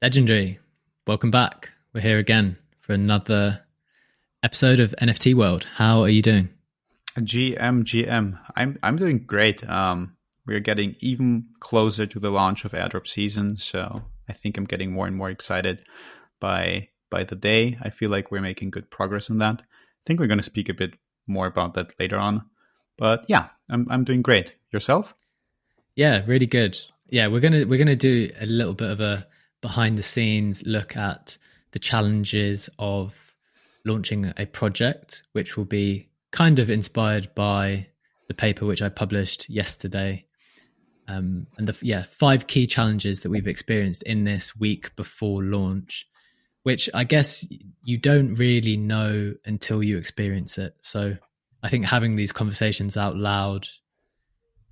Legendary, welcome back. We're here again for another episode of NFT World. How are you doing? GM. I'm doing great. We're getting even closer to the launch of airdrop season, so I think I'm getting more and more excited by the day. I feel like we're making good progress on that. I think we're going to speak a bit more about that later on. But yeah, I'm doing great. Yourself? Yeah, really good. Yeah, we're gonna do a little bit of a behind the scenes look at the challenges of launching a project, which will be kind of inspired by the paper which I published yesterday. And five key challenges that we've experienced in this week before launch, which I guess you don't really know until you experience it. So I think having these conversations out loud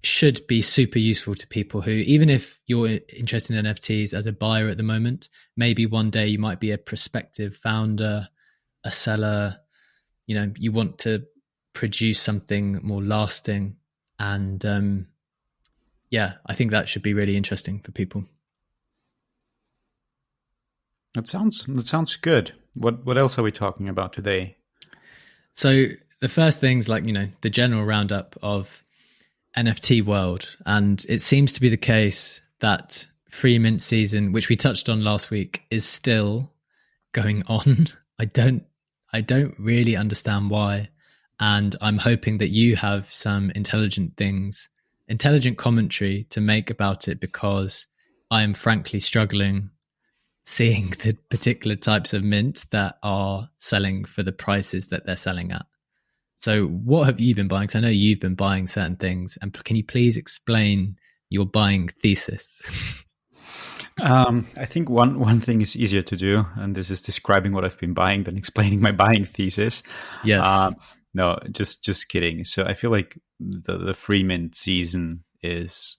should be super useful to people who, even if you're interested in NFTs as a buyer at the moment, maybe one day you might be a prospective founder, a seller, you want to produce something more lasting. And I think that should be really interesting for people. That sounds good. What else are we talking about today? So the first thing's the general roundup of NFT world. And it seems to be the case that free mint season, which we touched on last week, is still going on. I don't really understand why. And I'm hoping that you have some intelligent commentary to make about it, because I am frankly struggling seeing the particular types of mint that are selling for the prices that they're selling at. So what have you been buying? Because I know you've been buying certain things. And can you please explain your buying thesis? I think one thing is easier to do, and this is describing what I've been buying than explaining my buying thesis. Yes. No, just kidding. So I feel like the free mint season is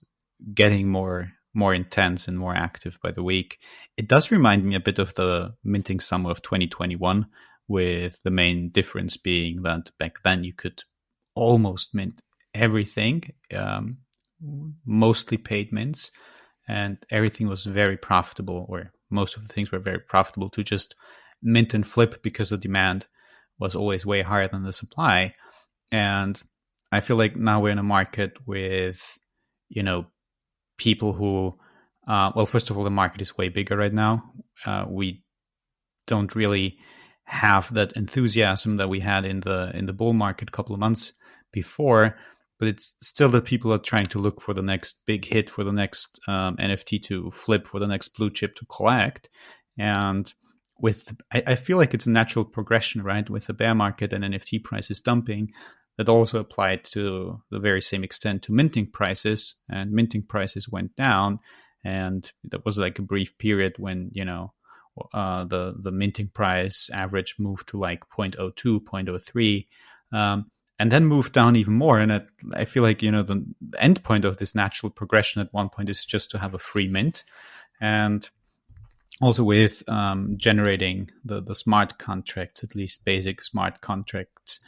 getting more intense and more active by the week. It does remind me a bit of the minting summer of 2021, with the main difference being that back then you could almost mint everything, mostly paid mints, and everything was very profitable, or most of the things were very profitable to just mint and flip, because the demand was always way higher than the supply. And I feel like now we're in a market with, people who, first of all, the market is way bigger right now. We don't really have that enthusiasm that we had in the bull market a couple of months before, but it's still that people are trying to look for the next big hit, for the next NFT to flip, for the next blue chip to collect. And I feel like it's a natural progression, right? With the bear market and NFT prices dumping, that also applied to the very same extent to minting prices, and minting prices went down. And there was like a brief period when, the minting price average moved to like 0.02, 0.03, and then moved down even more. And I feel like, the end point of this natural progression at one point is just to have a free mint. And also with generating the smart contracts, at least basic smart contracts,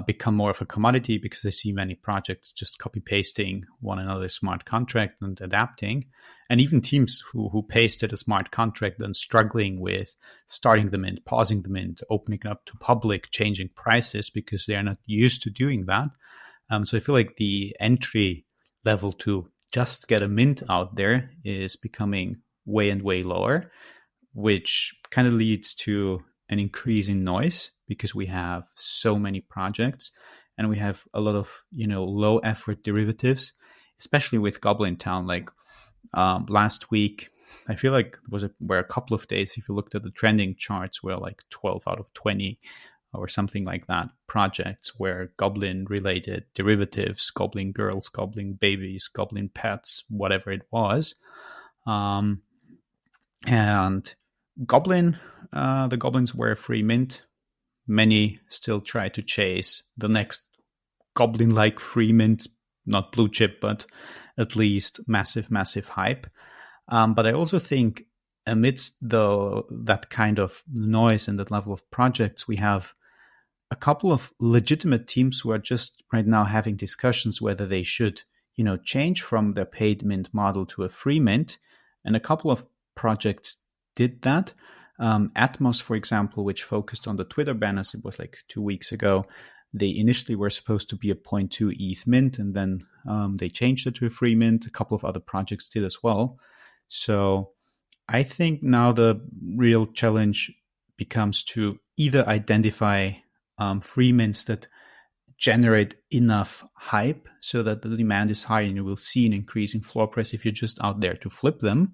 become more of a commodity, because I see many projects just copy pasting one another's smart contract and adapting, and even teams who pasted a smart contract then struggling with starting the mint, pausing the mint, opening it up to public, changing prices, because they are not used to doing that. So I feel like the entry level to just get a mint out there is becoming way and way lower, which kind of leads to an increase in noise, because we have so many projects and we have a lot of low effort derivatives, especially with Goblin Town. Like last week, I feel like were a couple of days, if you looked at the trending charts, were like 12 out of 20 or something like that projects where Goblin related derivatives, Goblin girls, Goblin babies, Goblin pets, whatever it was. And Goblin, the Goblins were a free mint. Many still try to chase the next Goblin-like free mint, not blue chip, but at least massive hype. But I also think amidst that kind of noise and that level of projects, we have a couple of legitimate teams who are just right now having discussions whether they should, change from their paid mint model to a free mint, and a couple of projects did that. Atmos, for example, which focused on the Twitter banners, it was like 2 weeks ago. They initially were supposed to be a 0.2 ETH mint, and then they changed it to a free mint. A couple of other projects did as well. So I think now the real challenge becomes to either identify free mints that generate enough hype so that the demand is high and you will see an increase in floor price if you're just out there to flip them.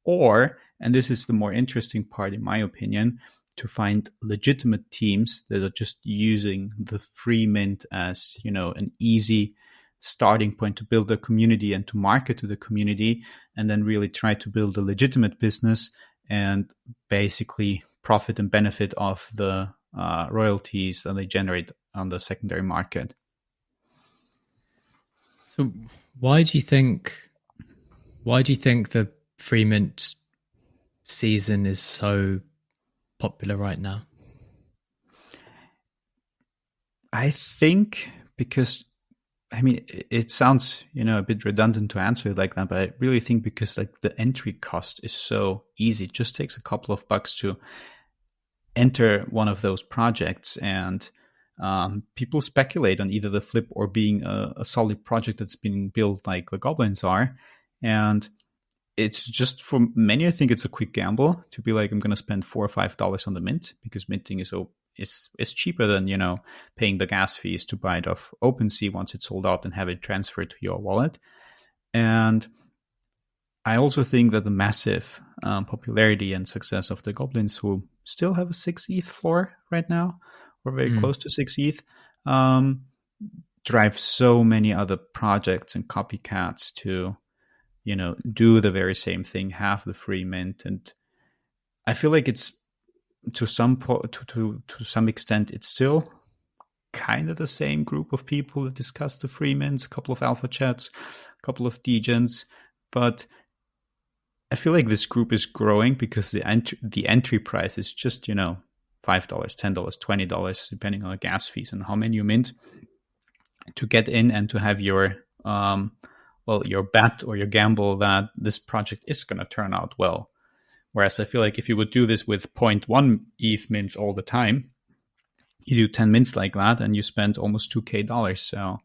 Or, and this is the more interesting part in my opinion, to find legitimate teams that are just using the free mint as, an easy starting point to build a community and to market to the community, and then really try to build a legitimate business and basically profit and benefit off the royalties that they generate on the secondary market. So why do you think the free mint season is so popular right now? I think because, it sounds, a bit redundant to answer it like that, but I really think because like the entry cost is so easy. It just takes a couple of bucks to enter one of those projects, and people speculate on either the flip or being a solid project that's been built like the goblins are. And it's just, for many, I think it's a quick gamble to be like, I'm going to spend $4 or $5 on the mint, because minting is cheaper than, paying the gas fees to buy it off OpenSea once it's sold out and have it transferred to your wallet. And I also think that the massive popularity and success of the goblins, who still have a 6 ETH floor right now, or very close to 6 ETH, drive so many other projects and copycats to, do the very same thing, have the free mint. And I feel like it's to some extent, it's still kind of the same group of people that discuss the free mints, a couple of alpha chats, a couple of degens, but I feel like this group is growing because the entry price is just, $5, $10, $20, depending on the gas fees and how many you mint, to get in and to have your your bet or your gamble that this project is going to turn out well. Whereas I feel like if you would do this with 0.1 ETH mints all the time, you do 10 mints like that and you spend almost $2,000. So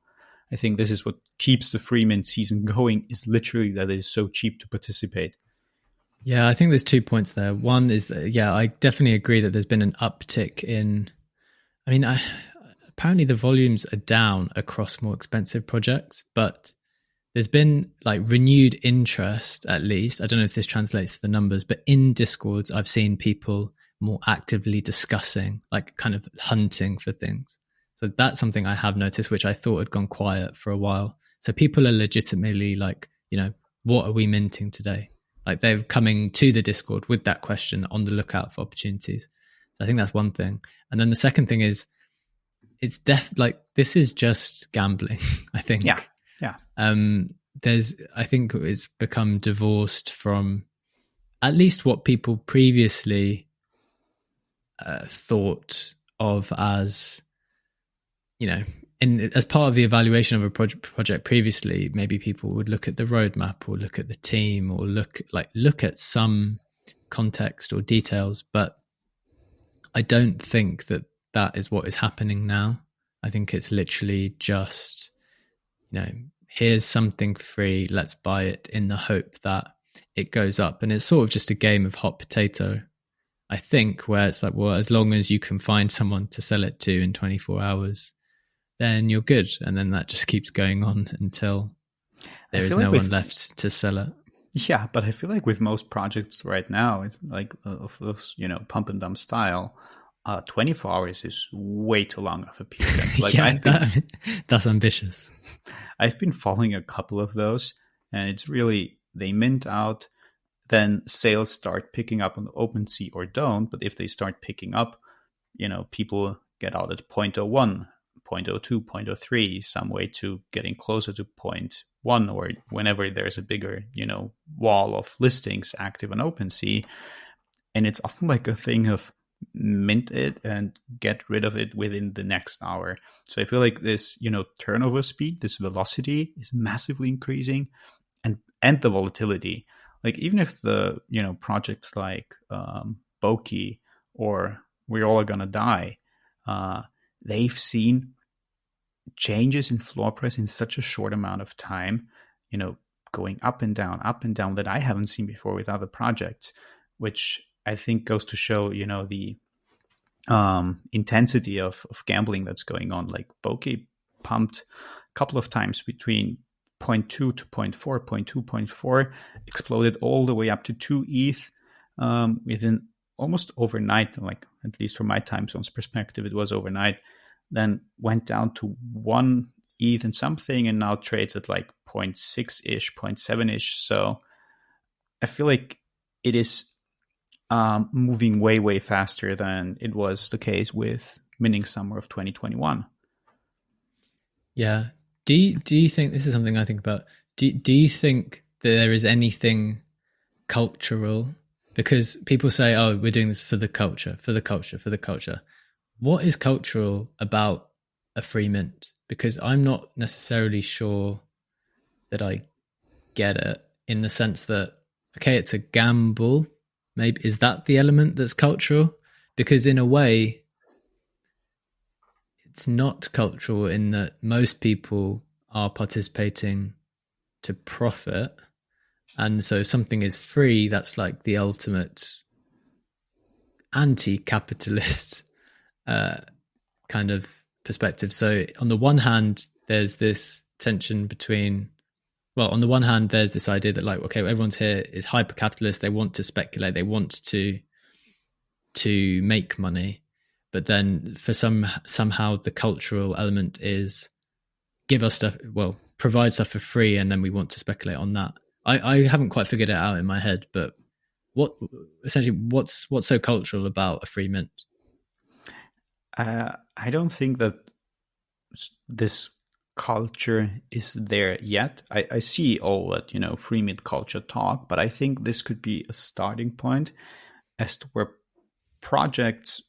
I think this is what keeps the free mint season going, is literally that it is so cheap to participate. Yeah, I think there's 2 points there. One is that, I definitely agree that there's been an uptick in, apparently the volumes are down across more expensive projects, but there's been like renewed interest, at least. I don't know if this translates to the numbers, but in Discords, I've seen people more actively discussing, like kind of hunting for things. So that's something I have noticed, which I thought had gone quiet for a while. So people are legitimately like, what are we minting today? Like they're coming to the Discord with that question, on the lookout for opportunities. So I think that's one thing. And then the second thing is, it's this is just gambling, I think. Yeah. I think it's become divorced from at least what people previously thought of as, as part of the evaluation of a project previously. Maybe people would look at the roadmap or look at the team or look at some context or details, but I don't think that is what is happening now. I think it's literally just, here's something free, let's buy it in the hope that it goes up. And it's sort of just a game of hot potato, I think, where it's like, well, as long as you can find someone to sell it to in 24 hours, then you're good. And then that just keeps going on until there is no one left to sell it. Yeah, but I feel like with most projects right now, it's like of those, pump and dump style, 24 hours is way too long of a period. Like that's ambitious. I've been following a couple of those, and it's really, they mint out, then sales start picking up on the OpenSea or don't. But if they start picking up, people get out at 0.01, 0.02, 0.03, some way to getting closer to 0.1, or whenever there's a bigger, wall of listings active on OpenSea. And it's often like a thing of mint it and get rid of it within the next hour. So I feel like this, turnover speed, this velocity is massively increasing, and the volatility. Like even if the projects like Boki or We're All Gonna Die, uh, they've seen changes in floor price in such a short amount of time, going up and down that I haven't seen before with other projects, which I think goes to show, the intensity of gambling that's going on. Like Bokeh pumped a couple of times between zero point 0.2 to zero point 0.4, 0.2, 0.4, exploded all the way up to 2 ETH within almost overnight. Like, at least from my time zone's perspective, it was overnight. Then went down to 1 ETH and something, and now trades at like 0.6-ish, 0.7-ish. So I feel like it is moving way, way faster than it was the case with Minting Summer of 2021. Yeah. Do you think, this is something I think about, do you think that there is anything cultural? Because people say, oh, we're doing this for the culture, for the culture, for the culture. What is cultural about a free mint? Because I'm not necessarily sure that I get it, in the sense that, okay, it's a gamble. Maybe is that the element that's cultural? Because in a way, it's not cultural in that most people are participating to profit. And so if something is free, that's like the ultimate anti-capitalist kind of perspective. So on the one hand, there's this tension between, well, on the one hand, there's this idea that, like, okay, everyone's here is hyper-capitalist. They want to speculate. They want to make money. But then for somehow the cultural element is give us stuff, well, provide stuff for free, and then we want to speculate on that. I haven't quite figured it out in my head, but what's so cultural about a free mint? I don't think that this culture is there yet. I see all that, free mint culture talk, but I think this could be a starting point as to where projects,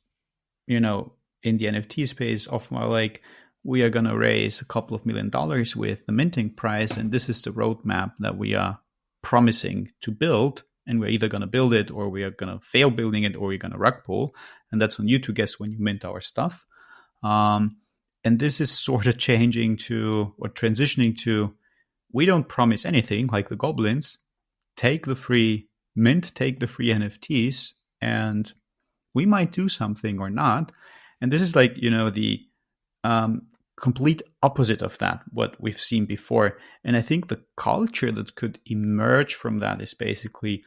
in the NFT space often are like, we are going to raise a couple of $1 million with the minting price, and this is the roadmap that we are promising to build, and we're either going to build it, or we are going to fail building it, or we're going to rug pull, and that's on you to guess when you mint our stuff. And this is sort of changing to, or transitioning to, we don't promise anything, like the goblins. Take the free mint, take the free NFTs, and we might do something or not. And this is like, the complete opposite of that, what we've seen before. And I think the culture that could emerge from that is basically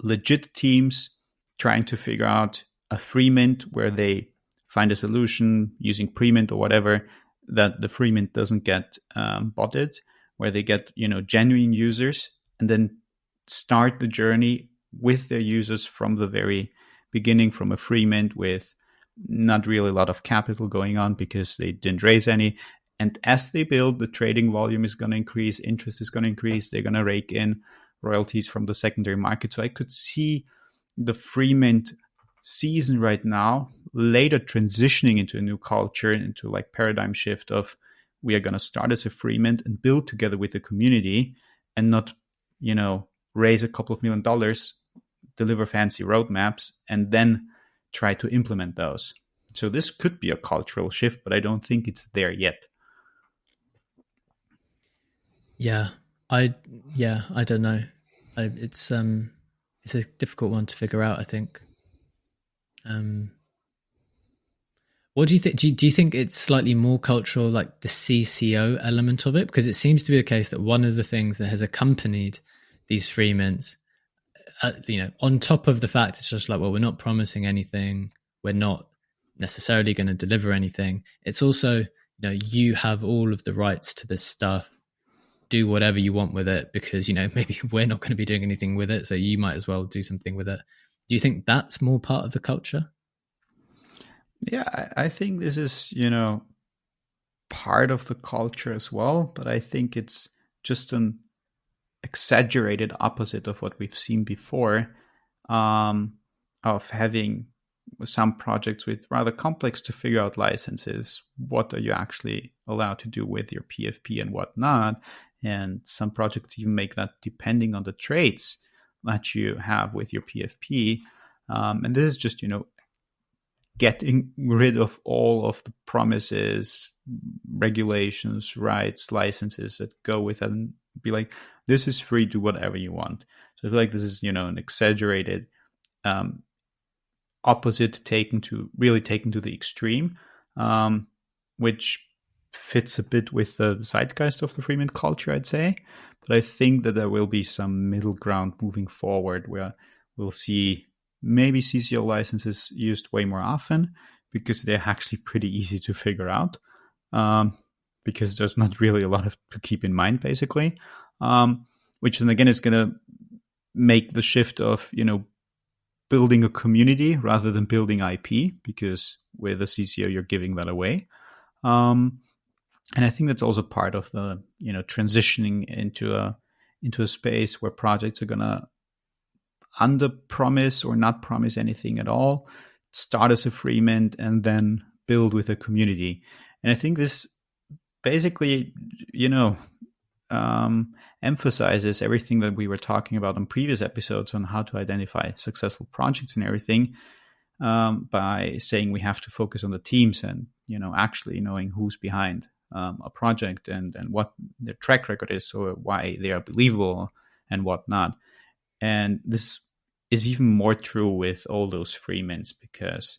legit teams trying to figure out a free mint where they find a solution using pre-mint or whatever, that the free mint doesn't get botted, where they get, genuine users, and then start the journey with their users from the very beginning, from a free mint with not really a lot of capital going on because they didn't raise any. And as they build, the trading volume is going to increase, interest is going to increase, they're going to rake in royalties from the secondary market. So I could see the free mint season right now later transitioning into a new culture, into like paradigm shift of, we are going to start as a free mint and build together with the community, and not, raise a couple of $1 million, deliver fancy roadmaps, and then try to implement those. So this could be a cultural shift, but I don't think it's there yet. Yeah, I don't know. It's a difficult one to figure out, I think. What do you think? Do you think it's slightly more cultural, like the CCO element of it? Because it seems to be the case that one of the things that has accompanied these free mints, on top of the fact it's just like, well, we're not promising anything, we're not necessarily going to deliver anything. It's also, you have all of the rights to this stuff. Do whatever you want with it, because, maybe we're not going to be doing anything with it, so you might as well do something with it. Do you think that's more part of the culture? Yeah, I think this is, part of the culture as well, but I think it's just an exaggerated opposite of what we've seen before, of having some projects with rather complex to figure out licenses. What are you actually allowed to do with your PFP and whatnot? And some projects even make that depending on the trades. that you have with your PFP. And this is just, getting rid of all of the promises, regulations, rights, licenses that go with it, and be like, this is free, do whatever you want. So I feel like this is, an exaggerated opposite taken to the extreme, which fits a bit with the zeitgeist of the freemint culture, I'd say. But I think that there will be some middle ground moving forward where we'll see maybe CCO licenses used way more often because they're actually pretty easy to figure out, because there's not really a lot to keep in mind, basically, which then again is going to make the shift of, building a community rather than building IP, because with a CCO, you're giving that away. And I think that's also part of the, transitioning into a space where projects are going to under promise or not promise anything at all, start as a free mint, and then build with a community. And I think this basically, emphasizes everything that we were talking about on previous episodes on how to identify successful projects and everything, by saying we have to focus on the teams and, actually knowing who's behind a project and what their track record is, or why they are believable and whatnot. And this is even more true with all those free mints, because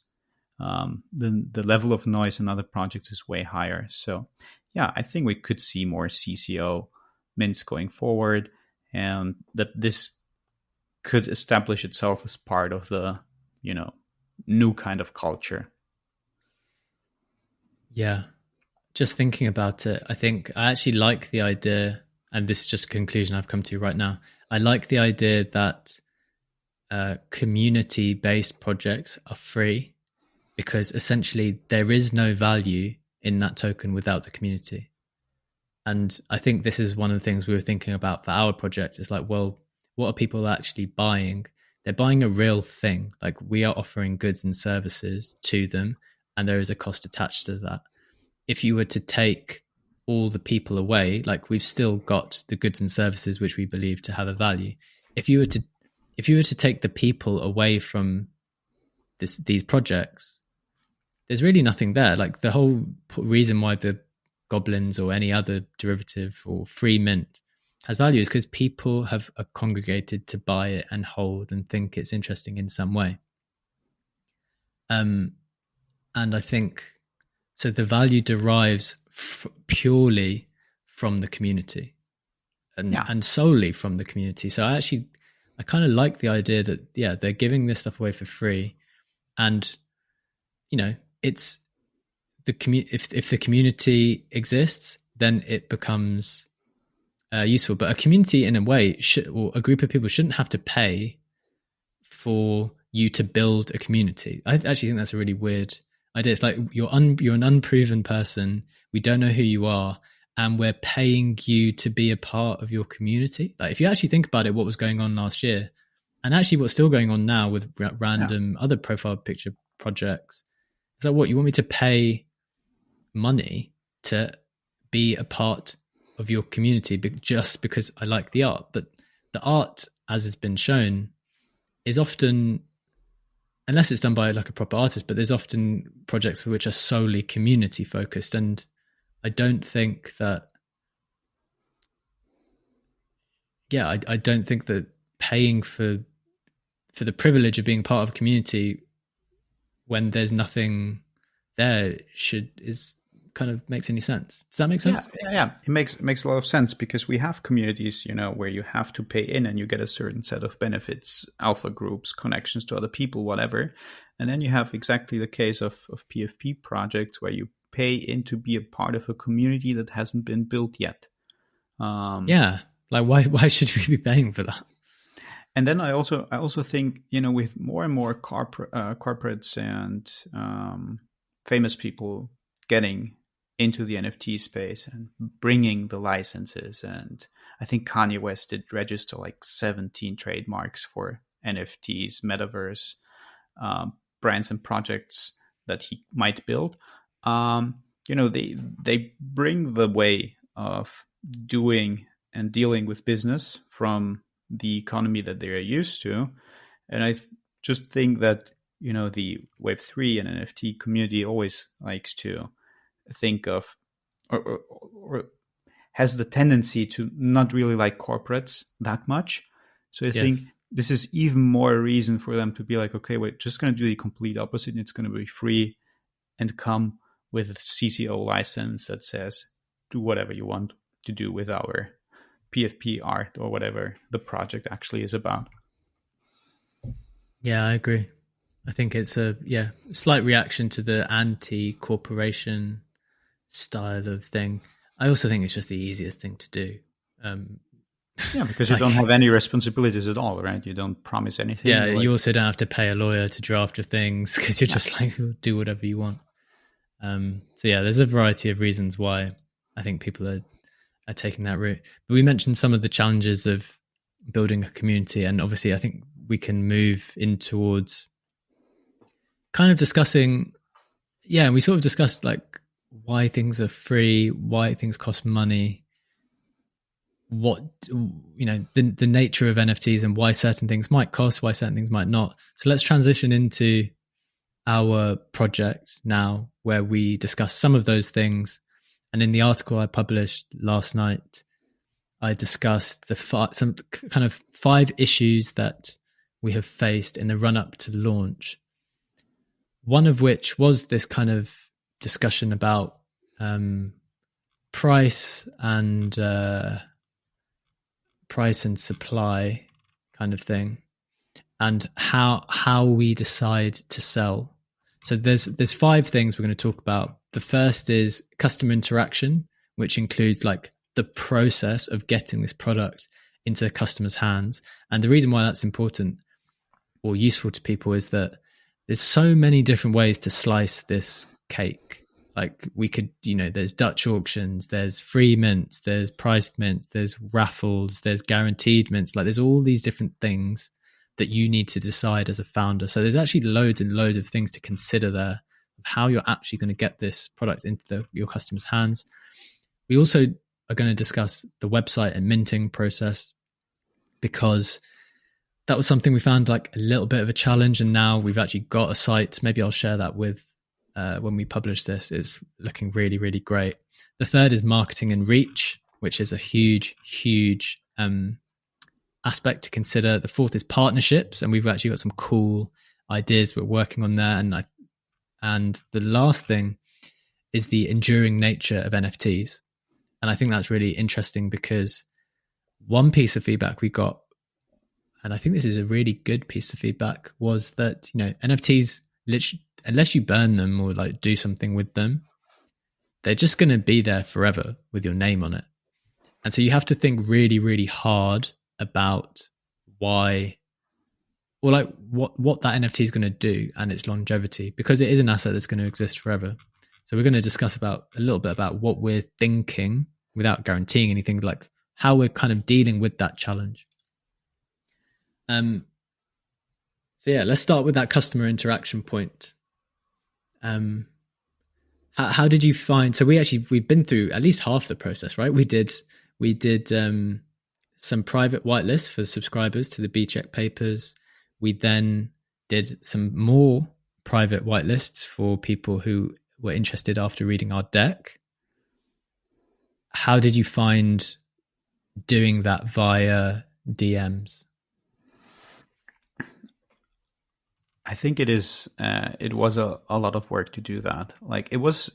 the level of noise in other projects is way higher. So yeah, I think we could see more CCO mints going forward, and that this could establish itself as part of the, new kind of culture. Yeah. Just thinking about it, I think I actually like the idea, and this is just a conclusion I've come to right now. I like the idea that community-based projects are free, because essentially there is no value in that token without the community. And I think this is one of the things we were thinking about for our project. It's like, well, what are people actually buying? They're buying a real thing. Like, we are offering goods and services to them, and there is a cost attached to that. If you were to take all the people away, like, we've still got the goods and services which we believe to have a value. If you were to take the people away from these projects, there's really nothing there. Like, the whole reason why the goblins or any other derivative or free mint has value is because people have congregated to buy it and hold and think it's interesting in some way. And I think so the value derives purely from the community and solely from the community. So I kind of like the idea that, yeah, they're giving this stuff away for free, and it's if the community exists, then it becomes useful. But a community, in a way, or a group of people shouldn't have to pay for you to build a community. I actually think that's a really weird idea. It's like you're an unproven person. We don't know who you are, and we're paying you to be a part of your community. Like, if you actually think about it, what was going on last year, and actually what's still going on now with random other profile picture projects, is like, what, you want me to pay money to be a part of your community just because I like the art? But the art, as has been shown, is often, unless it's done by like a proper artist, but there's often projects which are solely community focused. And I don't think that, I don't think that paying for the privilege of being part of a community when there's nothing there is kind of makes any sense. Does that make sense? Yeah. It makes a lot of sense, because we have communities, where you have to pay in and you get a certain set of benefits, alpha groups, connections to other people, whatever. And then you have exactly the case of PFP projects where you pay in to be a part of a community that hasn't been built yet. Like, why should we be paying for that? And then I also think, with more and more corporates and famous people getting into the NFT space and bringing the licenses, and I think Kanye West did register like 17 trademarks for NFTs, metaverse, brands and projects that he might build. They bring the way of doing and dealing with business from the economy that they're used to. And just think that, the Web3 and NFT community always likes to think of, or has the tendency to not really like corporates that much. So I think Yes. this is even more a reason for them to be like, okay, we're just going to do the complete opposite. It's going to be free and come with a CCO license that says, do whatever you want to do with our PFP art or whatever the project actually is about. Yeah, I agree. I think it's a slight reaction to the anti-corporation style of thing. I also think it's just the easiest thing to do. Um, Yeah, because you don't like, have any responsibilities at all, right? You don't promise anything. yeah, You're like, you also don't have to pay a lawyer to draft your things because you're yeah, just like do whatever you want. So yeah, there's a variety of reasons why I think people are taking that route. But we mentioned some of the challenges of building a community, and obviously, I think we can move in towards kind of discussing. Yeah, we sort of discussed like why things are free, why things cost money, what the nature of NFTs and why certain things might cost, why certain things might not. So let's transition into our project now, where we discuss some of those things. And in the article I published last night, I discussed some kind of 5 issues that we have faced in the run up to launch. One of which was this kind of discussion about price and supply kind of thing, and how we decide to sell. So there's 5 things we're going to talk about. The first is customer interaction, which includes like the process of getting this product into the customer's hands. And the reason why that's important or useful to people is that there's so many different ways to slice this cake. Like we could, there's Dutch auctions, there's free mints, there's priced mints, there's raffles, there's guaranteed mints. Like there's all these different things that you need to decide as a founder. So there's actually loads and loads of things to consider there of how you're actually going to get this product into your customers' hands. We also are going to discuss the website and minting process, because that was something we found like a little bit of a challenge. And now we've actually got a site. Maybe I'll share that with when we publish this. It's looking really, really great. The third is marketing and reach, which is a huge, huge aspect to consider. The fourth is partnerships, and we've actually got some cool ideas we're working on there. And the last thing is the enduring nature of NFTs. And I think that's really interesting, because one piece of feedback we got, and I think this is a really good piece of feedback, was that, NFTs, literally, unless you burn them or like do something with them, they're just going to be there forever with your name on it. And so you have to think really, really hard about why, or like what that NFT is going to do and its longevity, because it is an asset that's going to exist forever. So we're going to discuss a little bit about what we're thinking without guaranteeing anything, like how we're kind of dealing with that challenge. So yeah, let's start with that customer interaction point. How did you find? So we've been through at least half the process, right? We did some private whitelists for subscribers to the B-Check papers. We then did some more private whitelists for people who were interested after reading our deck. How did you find doing that via DMs? I think it was a lot of work to do that. Like it was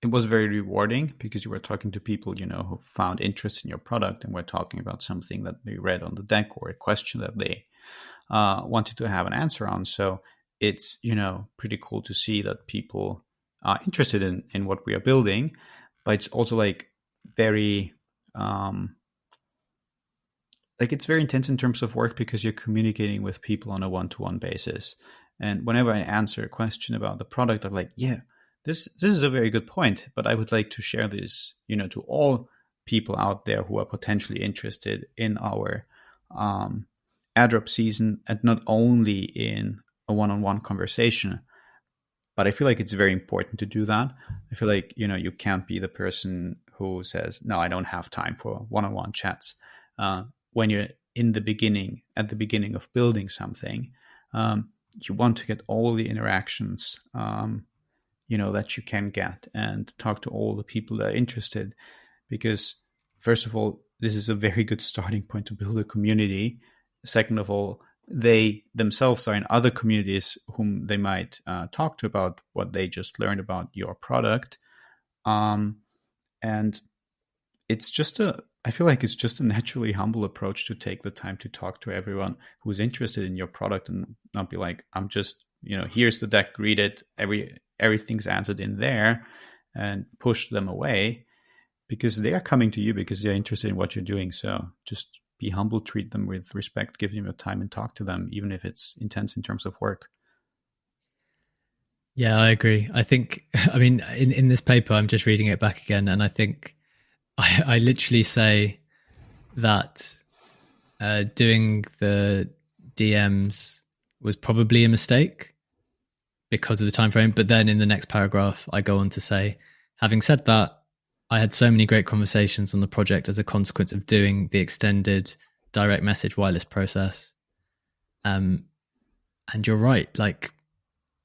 very rewarding, because you were talking to people, who found interest in your product and were talking about something that they read on the deck or a question that they wanted to have an answer on. So it's, pretty cool to see that people are interested in what we are building, but it's also like very, it's very intense in terms of work, because you're communicating with people on a one-to-one basis. And whenever I answer a question about the product, I'm like, yeah, this is a very good point, but I would like to share this, to all people out there who are potentially interested in our airdrop season, and not only in a one-on-one conversation. But I feel like it's very important to do that. I feel like, you can't be the person who says, no, I don't have time for one-on-one chats. When you're in the beginning, at the beginning of building something, you want to get all the interactions, that you can get, and talk to all the people that are interested. Because first of all, this is a very good starting point to build a community. Second of all, they themselves are in other communities whom they might talk to about what they just learned about your product. And I feel like it's just a naturally humble approach to take the time to talk to everyone who's interested in your product, and not be like, I'm just, here's the deck, read it, everything's answered in there, and push them away, because they are coming to you because they're interested in what you're doing. So just be humble, treat them with respect, give them your time and talk to them, even if it's intense in terms of work. Yeah, I agree. I think, I mean, in this paper, I'm just reading it back again, and I think I literally say that doing the DMs was probably a mistake because of the time frame. But then in the next paragraph, I go on to say, having said that, I had so many great conversations on the project as a consequence of doing the extended direct message whitelist process. And you're right, like,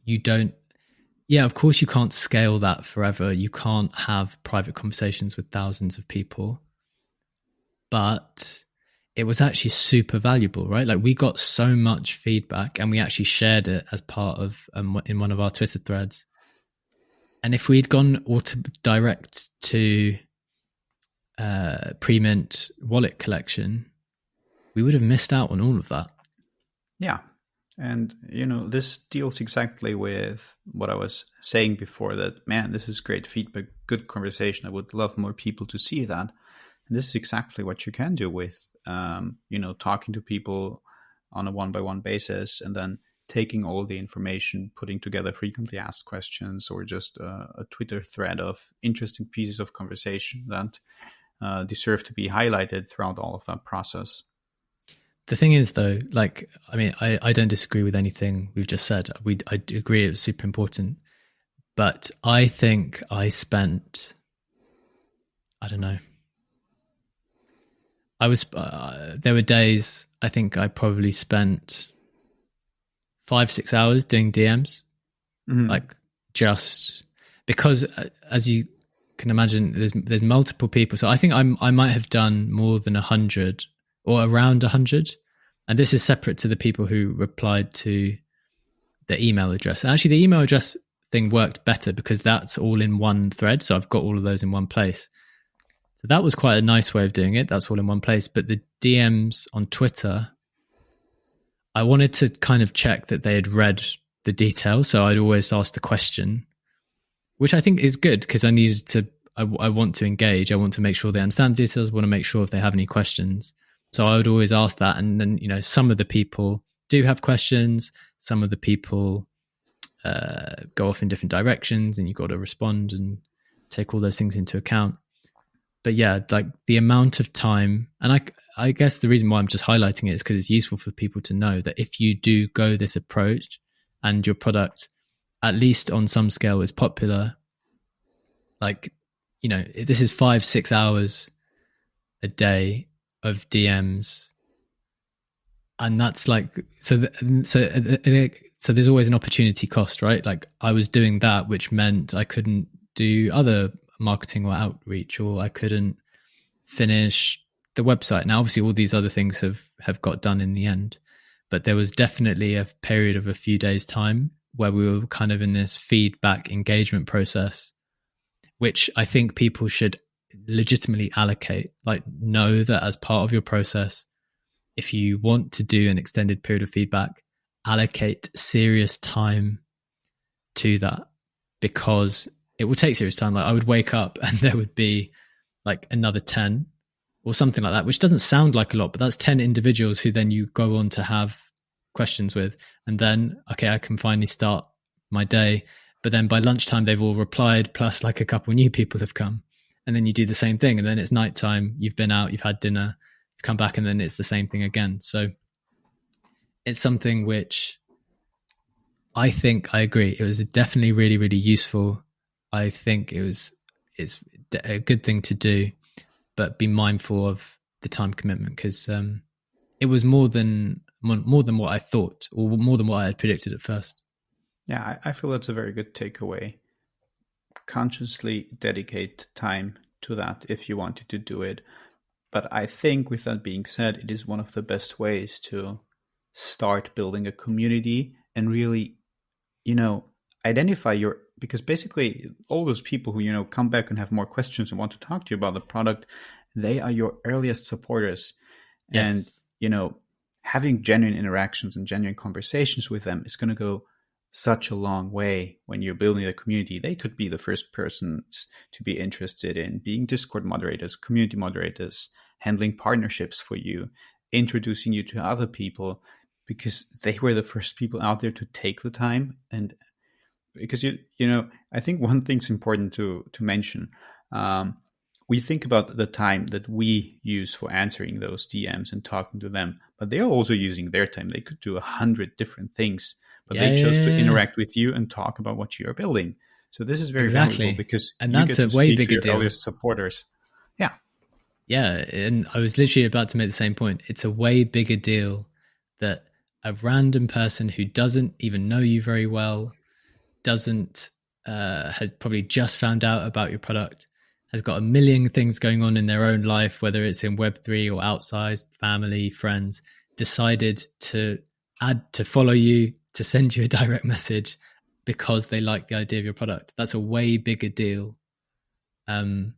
you don't, yeah, of course you can't scale that forever. You can't have private conversations with thousands of people. But it was actually super valuable, right? Like, we got so much feedback, and we actually shared it as part of in one of our Twitter threads. And if we'd gone auto direct to pre-mint wallet collection, we would have missed out on all of that. Yeah. And, this deals exactly with what I was saying before, that, man, this is great feedback, good conversation. I would love more people to see that. And this is exactly what you can do with, talking to people on a one-by-one basis, and then taking all the information, putting together frequently asked questions, or just a Twitter thread of interesting pieces of conversation that deserve to be highlighted throughout all of that process. The thing is, though, like, I mean, I don't disagree with anything we've just said. I agree it was super important. But I think I spent, I don't know, there were days, I think I probably spent 5-6 hours doing DMs, like, just because, as you can imagine, there's multiple people. So I think I might have done more than 100 or around 100. And this is separate to the people who replied to the email address. And actually, the email address thing worked better because that's all in one thread. So I've got all of those in one place. So that was quite a nice way of doing it. That's all in one place. But the DMs on Twitter, I wanted to kind of check that they had read the details. So I'd always ask the question, which I think is good, because I needed to, I want to engage. I want to make sure they understand the details. I want to make sure if they have any questions. So I would always ask that. And then, some of the people do have questions. Some of the people go off in different directions, and you've got to respond and take all those things into account. But yeah, like, the amount of time, and I guess the reason why I'm just highlighting it is because it's useful for people to know that if you do go this approach and your product, at least on some scale, is popular, like, this is 5-6 hours a day of DMs, and that's like, so there's always an opportunity cost, right? Like, I was doing that, which meant I couldn't do other marketing or outreach, or I couldn't finish the website. Now, obviously, all these other things have got done in the end, but there was definitely a period of a few days' time where we were kind of in this feedback engagement process, which I think people should legitimately allocate. Like, know that as part of your process, if you want to do an extended period of feedback, allocate serious time to that, because it will take serious time. Like, I would wake up and there would be like another 10 or something like that, which doesn't sound like a lot, but that's 10 individuals who then you go on to have questions with. And then, okay, I can finally start my day. But then by lunchtime, they've all replied, plus like a couple new people have come. And then you do the same thing. And then it's nighttime, you've been out, you've had dinner, you've come back, and then it's the same thing again. So it's something which I think, I agree, it was definitely really, really useful. I think it's a good thing to do, but be mindful of the time commitment, because it was more than what I thought, or more than what I had predicted at first. Yeah, I feel that's a very good takeaway. Consciously dedicate time to that if you wanted to do it. But I think, with that being said, it is one of the best ways to start building a community and really, identify your, because basically all those people who, come back and have more questions and want to talk to you about the product, they are your earliest supporters. And, Yes. having genuine interactions and genuine conversations with them is going to go such a long way when you're building a community. They could be the first persons to be interested in being Discord moderators, community moderators, handling partnerships for you, introducing you to other people, because they were the first people out there to take the time. And because I think one thing's important to mention. We think about the time that we use for answering those DMs and talking to them, but they're also using their time. They could do 100 different things, but Yeah, they yeah, chose to yeah, yeah. interact with you and talk about what you are building. So this is very valuable Exactly. because And you that's get a to way speak to bigger your deal. earliest supporters. Yeah. Yeah, and I was literally about to make the same point. It's a way bigger deal that a random person who doesn't even know you very well, doesn't has probably just found out about your product, has got a million things going on in their own life, whether it's in Web3 or outside, family, friends, decided to follow you, to send you a direct message because they like the idea of your product. That's a way bigger deal. Um,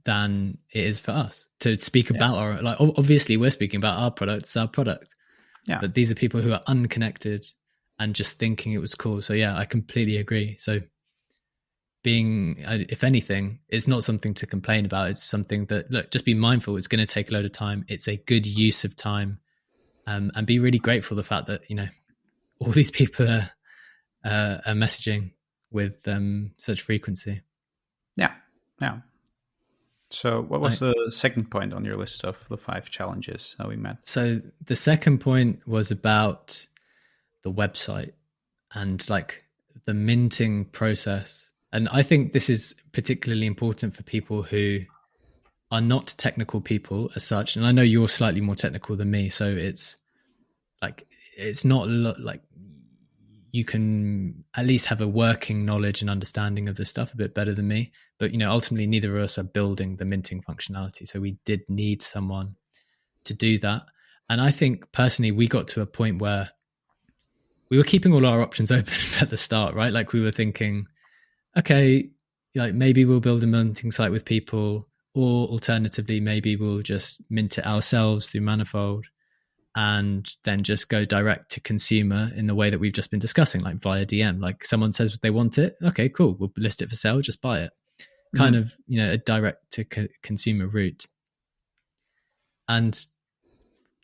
than it is for us to speak Yeah. about our, like, obviously we're speaking about our product, it's our product, Yeah. but these are people who are unconnected and just thinking it was cool. So yeah, I completely agree. So being, if anything, it's not something to complain about. It's something that, look, just be mindful. It's going to take a load of time. It's a good use of time, and be really grateful the fact that all these people are messaging with such frequency. Yeah. Yeah. So what was I, the second point on your list of the 5 challenges that we met? so the second point was about the website and like the minting process. And I think this is particularly important for people who are not technical people as such. And I know you're slightly more technical than me, so it's like it's not like you can at least have a working knowledge and understanding of the stuff a bit better than me. But ultimately, neither of us are building the minting functionality, so we did need someone to do that. And I think personally, we got to a point where we were keeping all our options open at the start, right? Like we were thinking, okay, like maybe we'll build a minting site with people, or alternatively, maybe we'll just mint it ourselves through Manifold and then just go direct to consumer in the way that we've just been discussing, like via DM. Like someone says they want it, okay, cool, we'll list it for sale, just buy it. Kind Mm-hmm. of, a direct to consumer route. And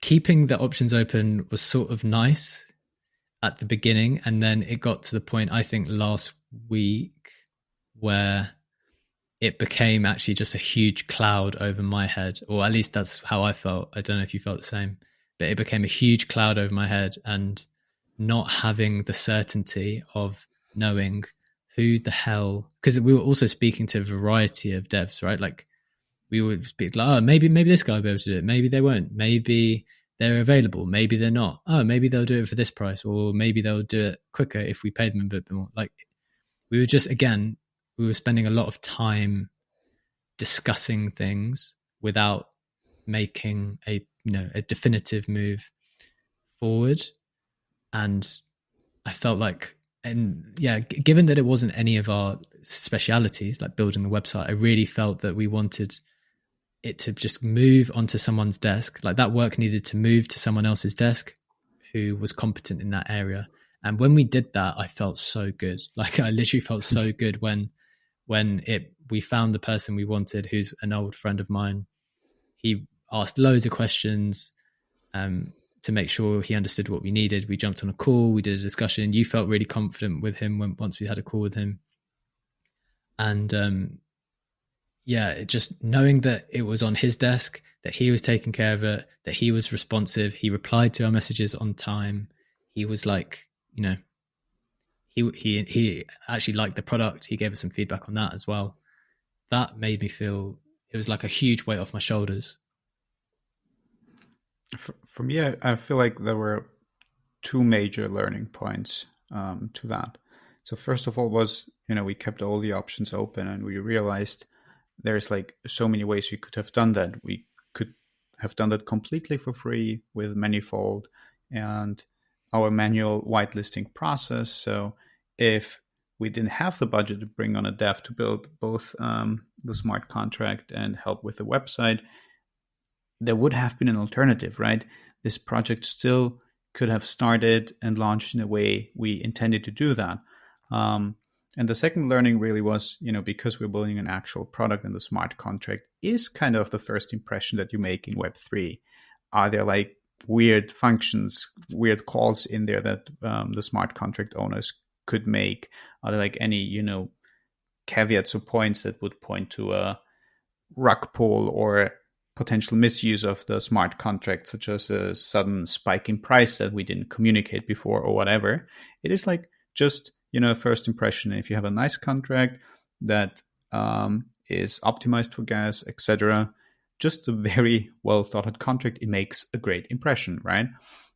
keeping the options open was sort of nice at the beginning, and then it got to the point, I think last week, where it became actually just a huge cloud over my head, or at least that's how I felt. I don't know if you felt the same, but it became a huge cloud over my head, and not having the certainty of knowing who the hell, because we were also speaking to a variety of devs, right? Like we would speak like, oh, maybe this guy will be able to do it, maybe they won't, maybe they're available, maybe they're not, oh, maybe they'll do it for this price, or maybe they'll do it quicker if we pay them a bit more. Like we were just, again, we were spending a lot of time discussing things without making a definitive move forward. And I felt like, and yeah, given that it wasn't any of our specialities, like building the website, I really felt that we wanted it to just move onto someone's desk. Like that work needed to move to someone else's desk who was competent in that area. And when we did that, I felt so good. Like I literally felt so good when we found the person we wanted, who's an old friend of mine. He asked loads of questions to make sure he understood what we needed. We jumped on a call, we did a discussion. You felt really confident with him once we had a call with him. And yeah, just knowing that it was on his desk, that he was taking care of it, that he was responsive, he replied to our messages on time. He was like, he actually liked the product. He gave us some feedback on that as well. That made me feel, it was like a huge weight off my shoulders. For me, I feel like there were two major learning points to that. So first of all was, we kept all the options open and we realized there's like so many ways we could have done that. We could have done that completely for free with Manifold and our manual whitelisting process. So if we didn't have the budget to bring on a dev to build both the smart contract and help with the website, there would have been an alternative, right? This project still could have started and launched in a way we intended to do that. And the second learning really was, because we're building an actual product and the smart contract is kind of the first impression that you make in Web3. Are there like weird functions, weird calls in there that the smart contract owners could make? Are there like any, caveats or points that would point to a rug pull or potential misuse of the smart contract, such as a sudden spike in price that we didn't communicate before or whatever? It is like just, a first impression. If you have a nice contract that is optimized for gas, etc., just a very well thought out contract, it makes a great impression, right?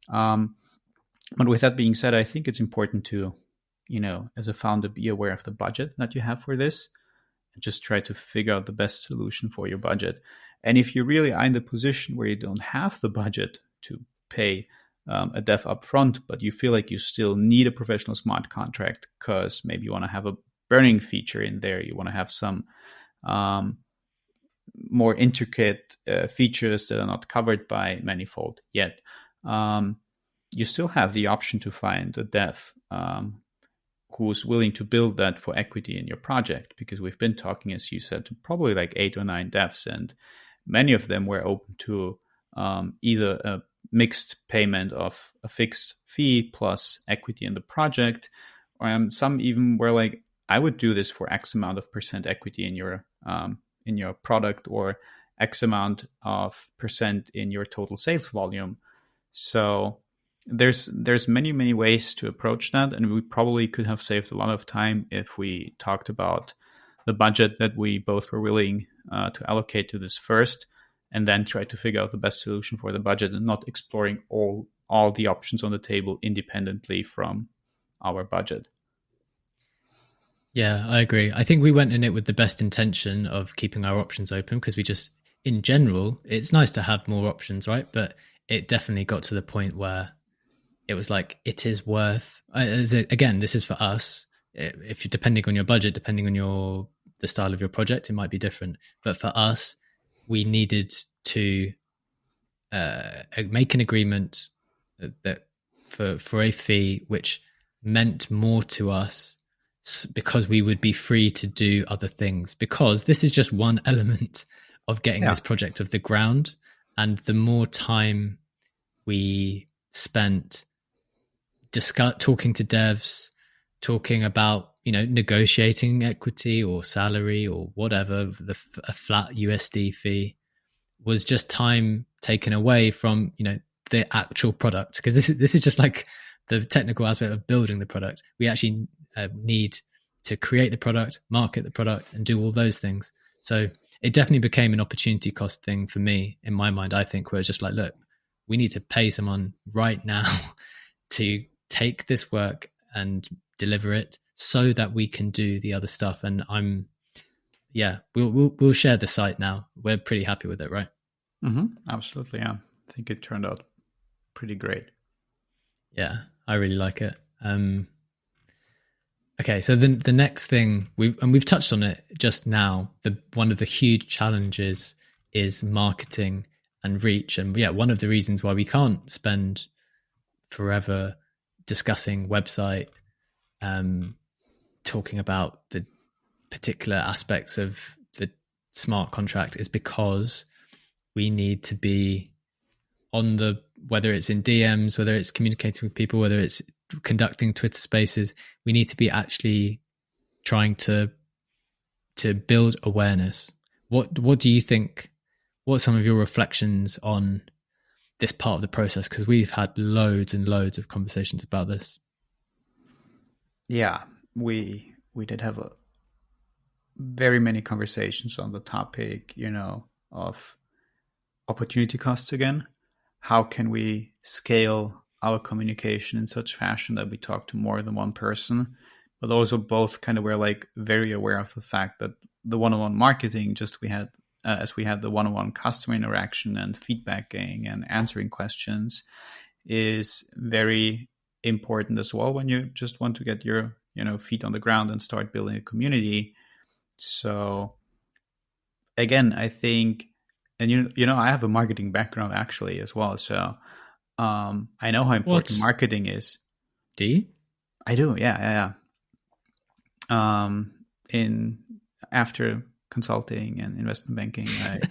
But with that being said, I think it's important to, as a founder, be aware of the budget that you have for this and just try to figure out the best solution for your budget. And if you really are in the position where you don't have the budget to pay a dev upfront, but you feel like you still need a professional smart contract because maybe you want to have a burning feature in there, you want to have some more intricate features that are not covered by Manifold yet, you still have the option to find a dev who's willing to build that for equity in your project, because we've been talking, as you said, to probably like 8 or 9 devs, and many of them were open to either a mixed payment of a fixed fee plus equity in the project, or some even were like, I would do this for X amount of percent equity in your product, or X amount of percent in your total sales volume. So there's many ways to approach that, and we probably could have saved a lot of time if we talked about the budget that we both were willing to allocate to this first, and then try to figure out the best solution for the budget, and not exploring all the options on the table independently from our budget. Yeah, I agree. I think we went in it with the best intention of keeping our options open, because we just, in general, it's nice to have more options, right? But it definitely got to the point where it was like, it is worth, again, this is for us. If you're depending on your budget, depending on the style of your project, it might be different. But for us, we needed to make an agreement that for a fee which meant more to us, because we would be free to do other things, because this is just one element of getting this project off the ground. And the more time we spent talking to devs, talking about, negotiating equity or salary or whatever, a flat USD fee, was just time taken away from, the actual product. Because this is just like the technical aspect of building the product. We actually need to create the product, market the product, and do all those things. So it definitely became an opportunity cost thing for me, in my mind, I think, where it's just like, look, we need to pay someone right now to take this work and deliver it so that we can do the other stuff. And we'll share the site now. We're pretty happy with it, right? Absolutely, yeah. I think it turned out pretty great. Yeah, I really like it. Okay, so the next thing we've touched on it just now. One of the huge challenges is marketing and reach, and one of the reasons why we can't spend forever discussing website, talking about the particular aspects of the smart contract, is because we need to be on whether it's in DMs, whether it's communicating with people, whether it's conducting Twitter spaces, we need to be actually trying to build awareness. What do you think? What are some of your reflections on this part of the process? Because we've had loads and loads of conversations about this. Yeah, we did have very many conversations on the topic, of opportunity costs again. how can we scale our communication in such fashion that we talk to more than one person, but also both kind of were like very aware of the fact that the one-on-one marketing, just we had as we had the one-on-one customer interaction and feedbacking and answering questions, is very important as well when you just want to get your feet on the ground and start building a community. So again, I think, and I have a marketing background actually as well, so I know how important What? marketing is. Do you? I do, yeah. In after consulting and investment banking, I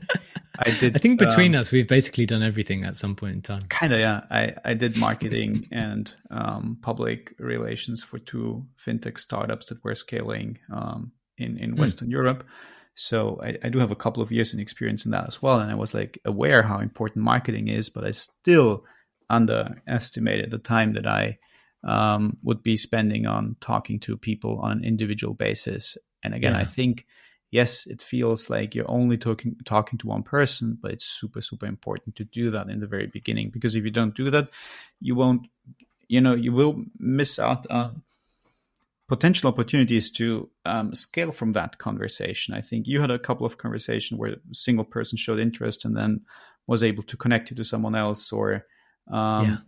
I did think between us, we've basically done everything at some point in time. kind of, yeah. I did marketing and public relations for two fintech startups that were scaling in Western Europe. So I do have a couple of years in experience in that as well, and I was like aware how important marketing is, but I still underestimated the time that I would be spending on talking to people on an individual basis. And again, I Yeah. think, yes, it feels like you're only talking to one person, but it's super, super important to do that in the very beginning, because if you don't do that, you won't, you will miss out on potential opportunities to scale from that conversation. I think you had a couple of conversations where a single person showed interest and then was able to connect you to someone else, or Yeah.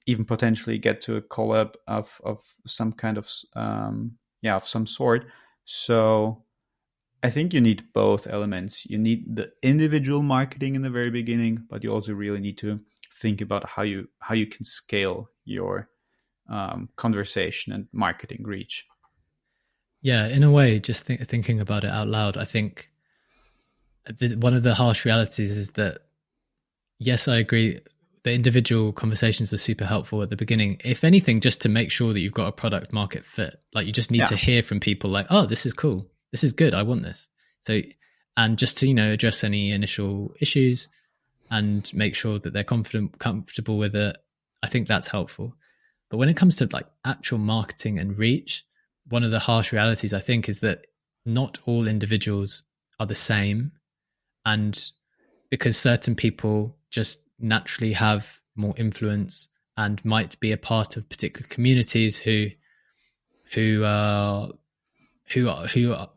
even potentially get to a collab of some kind of of some sort. So I think you need both elements. You need the individual marketing in the very beginning, but you also really need to think about how you can scale your conversation and marketing reach. Yeah. In a way, just thinking about it out loud, I think one of the harsh realities is that, yes, I agree. The individual conversations are super helpful at the beginning. If anything, just to make sure that you've got a product market fit. Like you just need to Yeah, hear from people like, oh, this is cool. This is good. I want this. So, and just to, address any initial issues and make sure that they're comfortable with it. I think that's helpful. But when it comes to like actual marketing and reach, one of the harsh realities I think is that not all individuals are the same. And because certain people just naturally have more influence and might be a part of particular communities who are who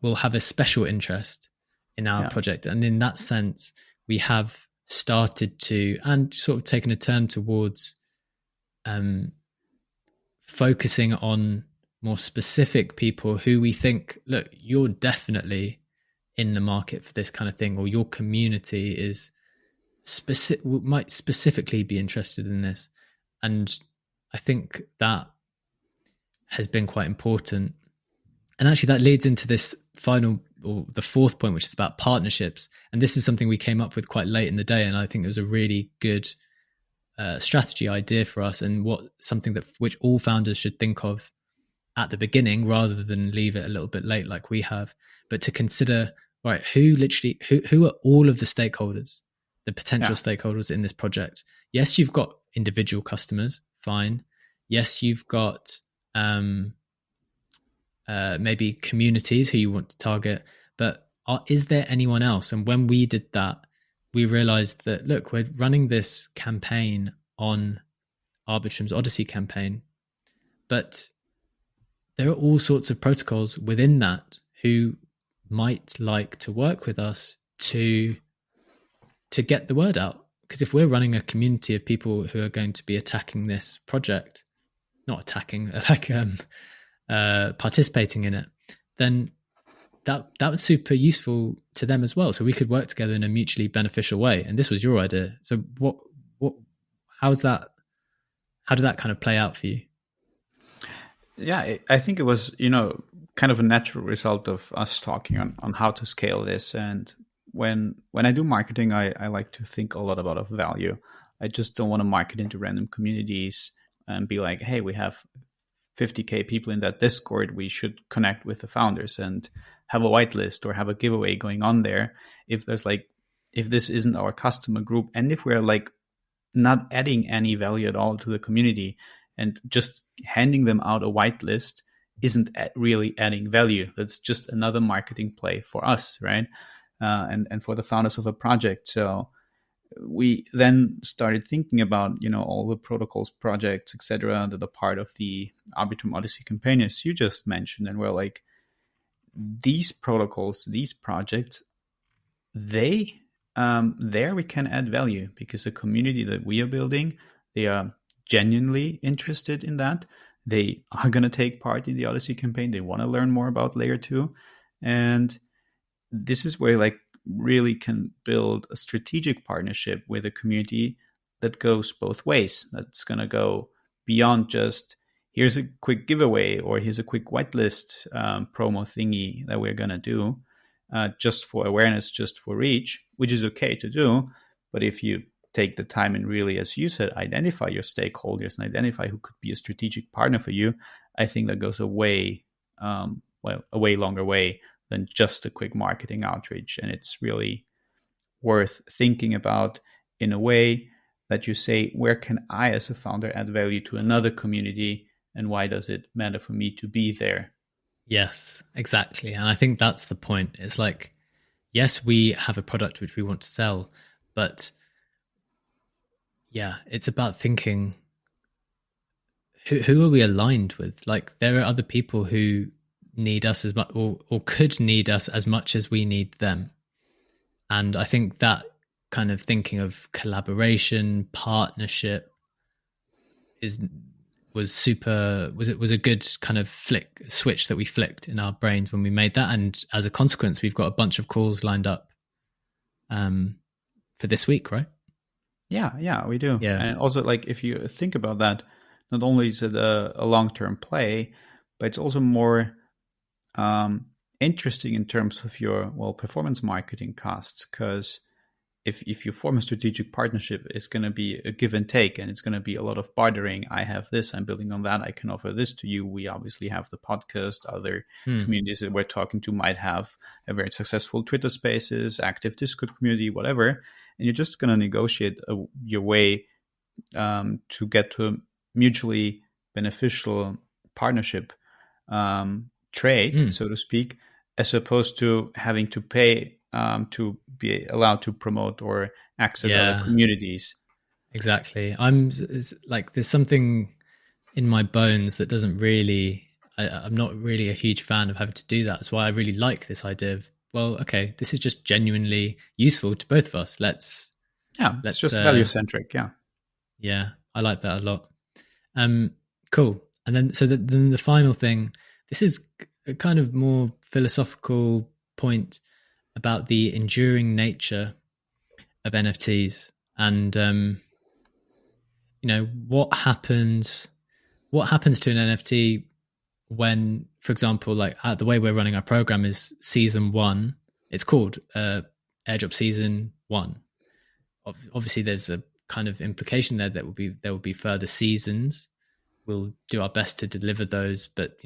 will have a special interest in our yeah, project, and in that sense we have started to and sort of taken a turn towards focusing on more specific people who we think, look, you're definitely in the market for this kind of thing, or your community is might specifically be interested in this. And I think that has been quite important. And actually that leads into this final, or the fourth point, which is about partnerships. And this is something we came up with quite late in the day, and I think it was a really good strategy idea for us, and something that which all founders should think of at the beginning rather than leave it a little bit late like we have, but to consider, right, who are all of the stakeholders, the potential yeah, stakeholders in this project. Yes, you've got individual customers, fine. Yes, you've got maybe communities who you want to target, but is there anyone else? And when we did that, we realized that, look, we're running this campaign on Arbitrum's Odyssey campaign, but there are all sorts of protocols within that who might like to work with us to get the word out. Because if we're running a community of people who are going to be attacking this project, not attacking, like participating in it, then that was super useful to them as well. So we could work together in a mutually beneficial way. And this was your idea. So what how's that? How did that kind of play out for you? yeah. I think it was kind of a natural result of us talking on how to scale this. And when I do marketing, I like to think a lot about value. I just don't want to market into random communities and be like, hey, we have 50K people in that Discord, we should connect with the founders and have a whitelist or have a giveaway going on there. If this isn't our customer group, and if we're like not adding any value at all to the community, and just handing them out a whitelist isn't really adding value. That's just another marketing play for us, right? And for the founders of a project. So we then started thinking about, all the protocols, projects, etc., that are part of the Arbitrum Odyssey campaign, as you just mentioned, and we're like, these protocols, these projects, they there we can add value because the community that we are building, they are genuinely interested in that. They are going to take part in the Odyssey campaign. They want to learn more about layer 2, and this is where like really can build a strategic partnership with a community that goes both ways. That's going to go beyond just here's a quick giveaway or here's a quick whitelist promo thingy that we're going to do just for awareness, just for reach, which is okay to do. But if you take the time and really, as you said, identify your stakeholders and identify who could be a strategic partner for you, I think that goes a way, a way longer way than just a quick marketing outreach. And it's really worth thinking about in a way that you say, where can I as a founder add value to another community, and why does it matter for me to be there? Yes, exactly. And I think that's the point. It's like, yes, we have a product which we want to sell, but yeah, it's about thinking, who are we aligned with? Like, there are other people who need us as much, or could need us as much as we need them. And I think that kind of thinking of collaboration, partnership was a good kind of switch that we flicked in our brains when we made that. And as a consequence, we've got a bunch of calls lined up for this week, right? Yeah, we do. Yeah. And also, like, if you think about that, not only is it a long-term play, but it's also more interesting in terms of your performance marketing costs, because if you form a strategic partnership, it's going to be a give and take, and it's going to be a lot of bartering. I have this, I'm building on that, I can offer this to you. We obviously have the podcast. Other communities that we're talking to might have a very successful Twitter Spaces, active Discord community, whatever, and you're just going to negotiate your way to get to a mutually beneficial partnership trade, so to speak, as opposed to having to pay to be allowed to promote or access other communities. Exactly. It's like there's something in my bones that doesn't really, I'm not really a huge fan of having to do that. That's why I really like this idea of, well, okay, this is just genuinely useful to both of us. Let's just value centric. Yeah, I like that a lot. Cool. And then, then the final thing, this is a kind of more philosophical point about the enduring nature of NFTs, and what happens to an NFT when, for example, like the way we're running our program is season 1. It's called Airdrop Season 1. Obviously, there's a kind of implication there that there will be further seasons. We'll do our best to deliver those, but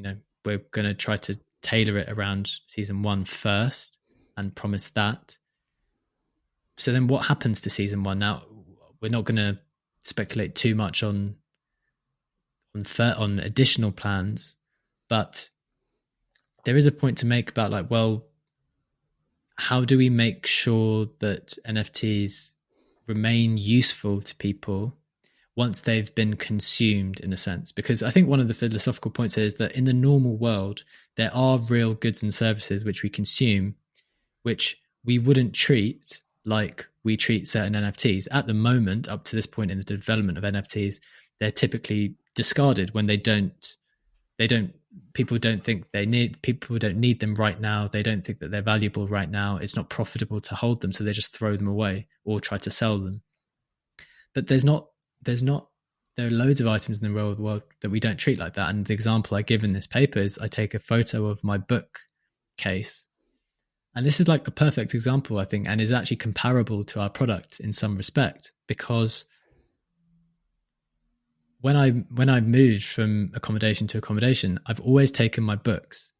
we're going to try to tailor it around season 1 first and promise that. So then what happens to season 1? Now, we're not going to speculate too much on additional plans, but there is a point to make about like, well, how do we make sure that NFTs remain useful to people once they've been consumed, in a sense? Because I think one of the philosophical points is that in the normal world, there are real goods and services which we consume, which we wouldn't treat like we treat certain NFTs. At the moment, up to this point in the development of NFTs, they're typically discarded when people don't need them right now. They don't think that they're valuable right now. It's not profitable to hold them, so they just throw them away or try to sell them. But there are loads of items in the real world that we don't treat like that. And the example I give in this paper is I take a photo of my book case. And this is like a perfect example, I think, and is actually comparable to our product in some respect, because when I moved from accommodation to accommodation, I've always taken my books,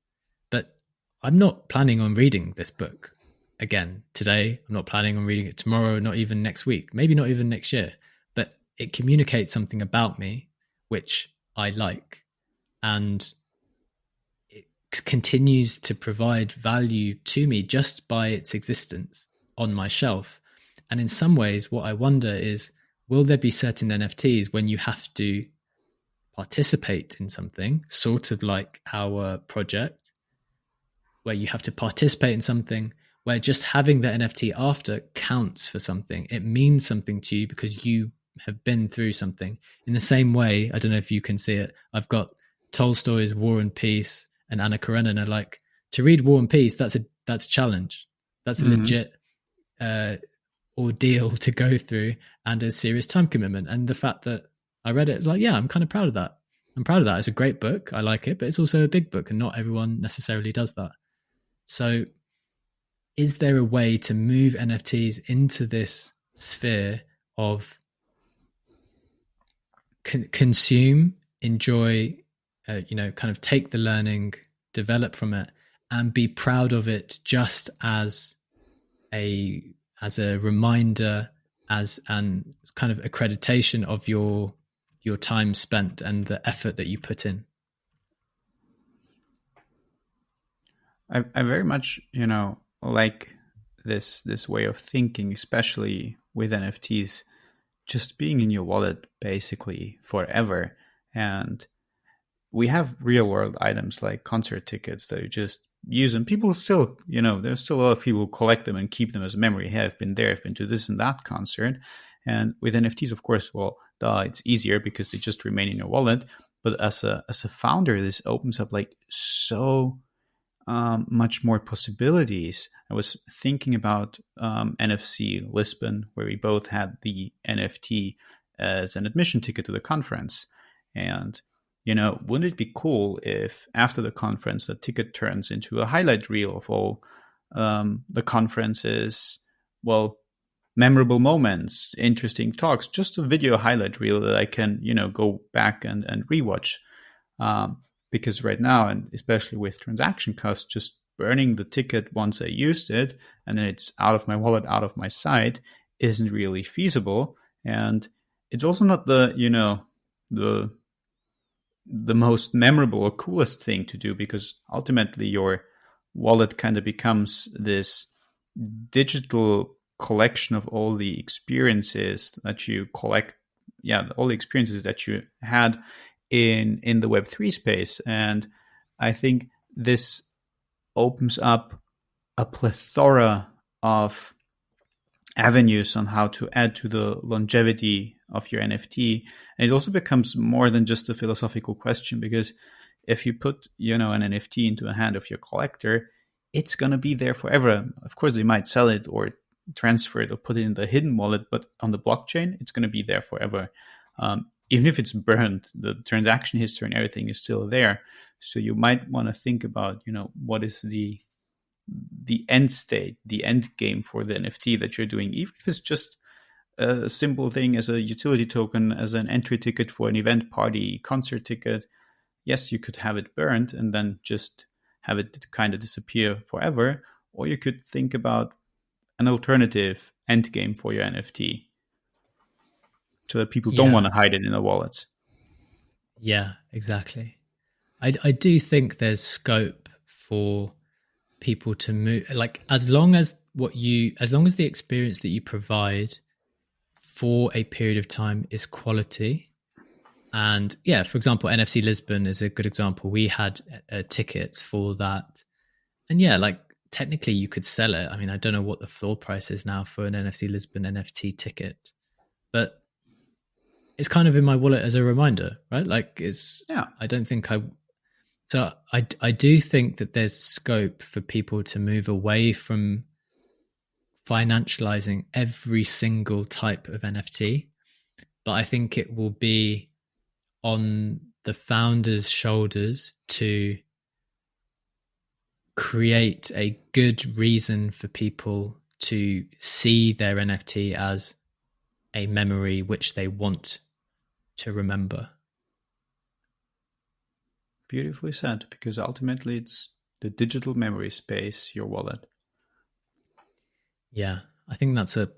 but I'm not planning on reading this book again today. I'm not planning on reading it tomorrow, not even next week, maybe not even next year, but it communicates something about me, which I like, and continues to provide value to me just by its existence on my shelf. And in some ways, what I wonder is, will there be certain NFTs when you have to participate in something, sort of like our project, where you have to participate in something, where just having the NFT after counts for something. It means something to you because you have been through something. In the same way, I don't know if you can see it, I've got Tolstoy's War and Peace and Anna Karenina. Like, to read War and Peace, that's a challenge. That's a legit ordeal to go through and a serious time commitment. And the fact that I read it, it's like, yeah, I'm kind of proud of that. I'm proud of that. It's a great book. I like it, but it's also a big book, and not everyone necessarily does that. So is there a way to move NFTs into this sphere of consume, enjoy, kind of take the learning, develop from it, and be proud of it just as a reminder, as an kind of accreditation of your time spent and the effort that you put in? I very much, like this way of thinking, especially with NFTs, just being in your wallet basically forever. And we have real world items like concert tickets that you just use, and people still, there's still a lot of people who collect them and keep them as a memory. Hey, I've been there, I've been to this and that concert. And with NFTs, of course, well, it's easier because they just remain in your wallet. But as a founder, this opens up like so much more possibilities. I was thinking about NFC Lisbon, where we both had the NFT as an admission ticket to the conference. And, wouldn't it be cool if after the conference, the ticket turns into a highlight reel of all the conference's, memorable moments, interesting talks, just a video highlight reel that I can, go back and rewatch. Because right now, and especially with transaction costs, just burning the ticket once I used it and then it's out of my wallet, out of my sight, isn't really feasible. And it's also not the most memorable or coolest thing to do, because ultimately your wallet kind of becomes this digital collection of all the experiences that you collect. Yeah, all the experiences that you had in the Web3 space. And I think this opens up a plethora of avenues on how to add to the longevity of your NFT. And it also becomes more than just a philosophical question, because if you put, an NFT into the hand of your collector, it's going to be there forever. Of course, they might sell it or transfer it or put it in the hidden wallet, but on the blockchain, it's going to be there forever. Even if it's burned, the transaction history and everything is still there. So you might want to think about, what is the end state, the end game for the NFT that you're doing, even if it's just a simple thing as a utility token, as an entry ticket for an event, party, concert ticket. Yes, you could have it burned and then just have it kind of disappear forever. Or you could think about an alternative end game for your NFT, so that people don't want to hide it in their wallets. Yeah, exactly. I do think there's scope for people to move, like, as long as the experience that you provide for a period of time is quality. And yeah, for example, NFC Lisbon is a good example. We had tickets for that. And yeah, like, technically you could sell it. I mean, I don't know what the floor price is now for an NFC Lisbon NFT ticket, but it's kind of in my wallet as a reminder, right? Like, I don't think I do think that there's scope for people to move away from financializing every single type of NFT, but I think it will be on the founder's shoulders to create a good reason for people to see their NFT as a memory which they want to remember. Beautifully said, because ultimately it's the digital memory space, your wallet. Yeah, I think that's a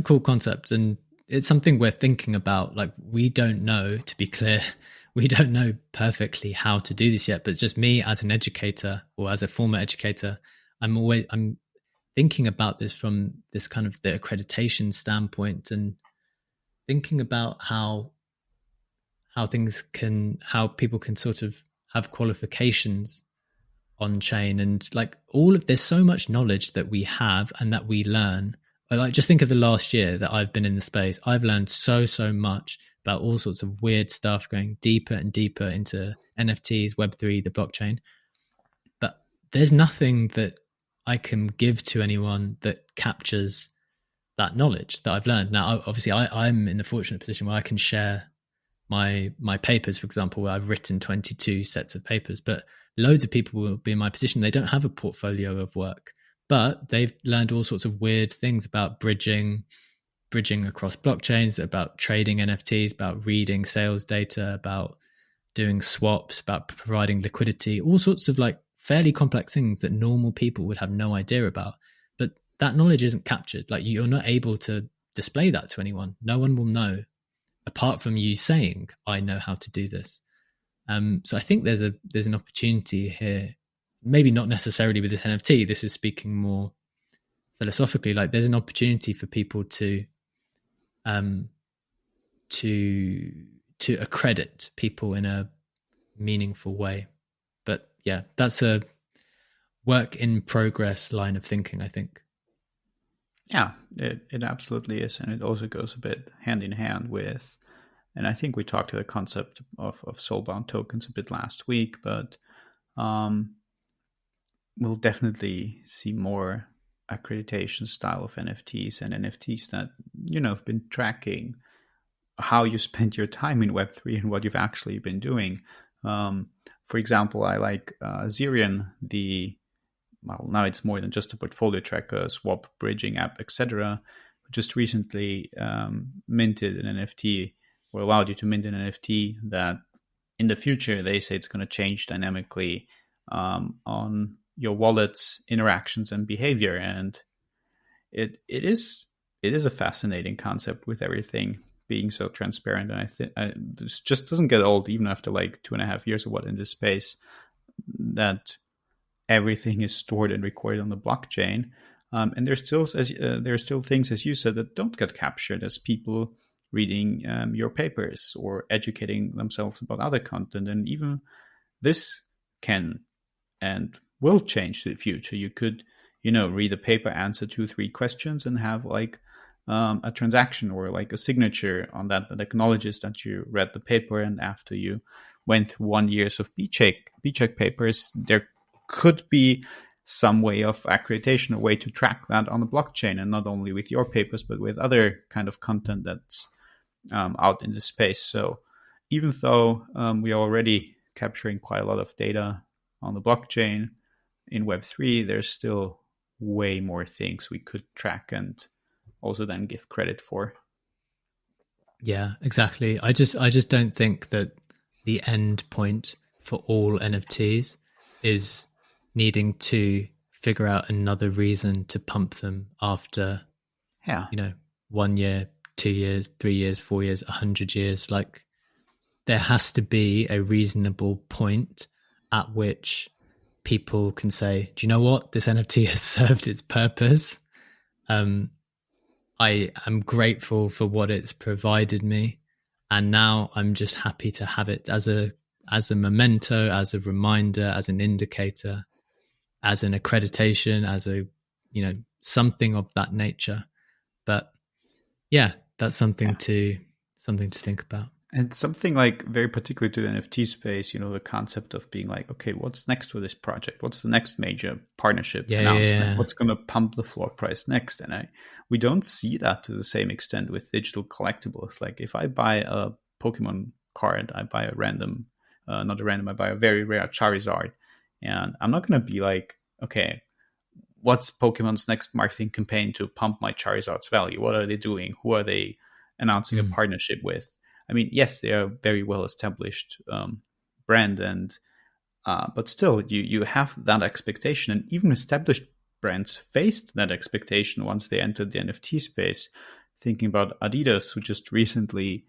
cool concept, and it's something we're thinking about. Like, we don't know, to be clear, we don't know perfectly how to do this yet, but just me as an educator or as a former educator, I'm thinking about this from this kind of the accreditation standpoint, and thinking about how people can sort of have qualifications on chain, and like all of there's so much knowledge that we have and that we learn. Like, just think of the last year that I've been in the space. I've learned so much about all sorts of weird stuff, going deeper and deeper into NFTs, Web3, the blockchain. But there's nothing that I can give to anyone that captures that knowledge that I've learned. Now, obviously, I'm in the fortunate position where I can share my papers, for example, where I've written 22 sets of papers, but loads of people will be in my position. They don't have a portfolio of work, but they've learned all sorts of weird things about bridging across blockchains, about trading NFTs, about reading sales data, about doing swaps, about providing liquidity, all sorts of like fairly complex things that normal people would have no idea about. But that knowledge isn't captured. Like, you're not able to display that to anyone. No one will know, apart from you saying, I know how to do this. So I think there's an opportunity here, maybe not necessarily with this NFT. This is speaking more philosophically. Like, there's an opportunity for people to accredit people in a meaningful way. But yeah, that's a work in progress line of thinking, I think. Yeah, it absolutely is. And it also goes a bit hand in hand with, and I think we talked to the concept of soulbound tokens a bit last week, but we'll definitely see more accreditation style of NFTs and NFTs that, have been tracking how you spend your time in Web3 and what you've actually been doing. For example, I like Zerion, now it's more than just a portfolio tracker, swap bridging app, etc. Just recently minted an NFT, or allowed you to mint an NFT that in the future they say it's going to change dynamically on your wallet's interactions and behavior. And it is a fascinating concept with everything being so transparent. And I think this just doesn't get old, even after like 2.5 years or what in this space, that everything is stored and recorded on the blockchain. And there's still things, as you said, that don't get captured, as people reading your papers or educating themselves about other content. And even this can and will change to the future. You could, read a paper, answer 2-3 questions, and have like a transaction or like a signature on that acknowledges that you read the paper. And after you went through 1 year of B-check papers, there could be some way of accreditation, a way to track that on the blockchain, and not only with your papers, but with other kind of content that's out in the space. So even though we are already capturing quite a lot of data on the blockchain in Web3, there's still way more things we could track and also then give credit for. Yeah, exactly. I just don't think that the end point for all NFTs is needing to figure out another reason to pump them after 1 year, 2 years, 3 years, 4 years, 100 years. Like, there has to be a reasonable point at which people can say, do you know what? This NFT has served its purpose. I am grateful for what it's provided me. And now I'm just happy to have it as a memento, as a reminder, as an indicator, as an accreditation, as a, something of that nature. But yeah, that's something to think about. And something like very particular to the NFT space, the concept of being like, okay, what's next for this project? What's the next major partnership announcement? Yeah. What's going to pump the floor price next? And we don't see that to the same extent with digital collectibles. Like, if I buy a Pokemon card, I buy a random, I buy a very rare Charizard. And I'm not going to be like, okay, what's Pokemon's next marketing campaign to pump my Charizard's value? What are they doing? Who are they announcing a partnership with? I mean, yes, they are a very well-established brand, and but still, you have that expectation, and even established brands faced that expectation once they entered the NFT space. Thinking about Adidas, who just recently,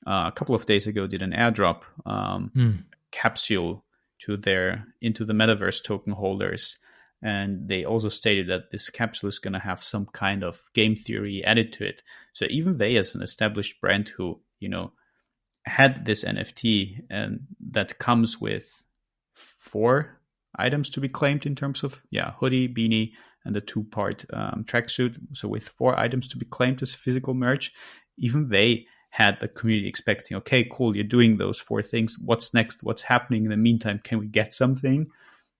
a couple of days ago, did an airdrop capsule into the metaverse token holders, And they also stated that this capsule is going to have some kind of game theory added to it. So even they, as an established brand who, had this NFT and that comes with 4 items to be claimed in terms of, hoodie, beanie, and the 2-part tracksuit. So with 4 items to be claimed as physical merch, even they had the community expecting, okay, cool, you're doing those 4 things. What's next? What's happening in the meantime? Can we get something?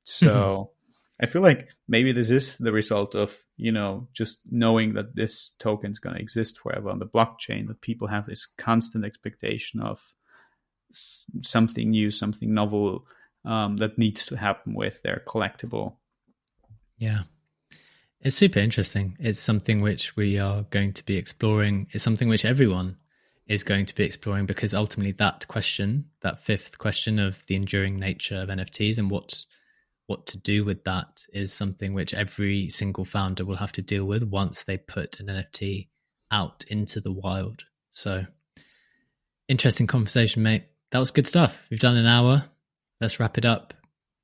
So I feel like maybe this is the result of, just knowing that this token is going to exist forever on the blockchain, that people have this constant expectation of something new, something novel that needs to happen with their collectible. Yeah. It's super interesting. It's something which we are going to be exploring. It's something which everyone is going to be exploring, because ultimately that question, that 5th question of the enduring nature of NFTs and what to do with that, is something which every single founder will have to deal with once they put an NFT out into the wild. So interesting conversation, mate. That was good stuff. We've done an hour. Let's wrap it up.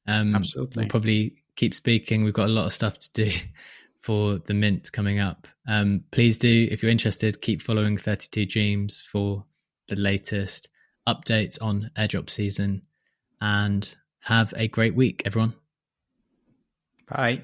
Absolutely. We'll probably keep speaking. We've got a lot of stuff to do for the mint coming up. Please do, if you're interested, keep following 32 Dreams for the latest updates on airdrop season, and have a great week, everyone. Bye.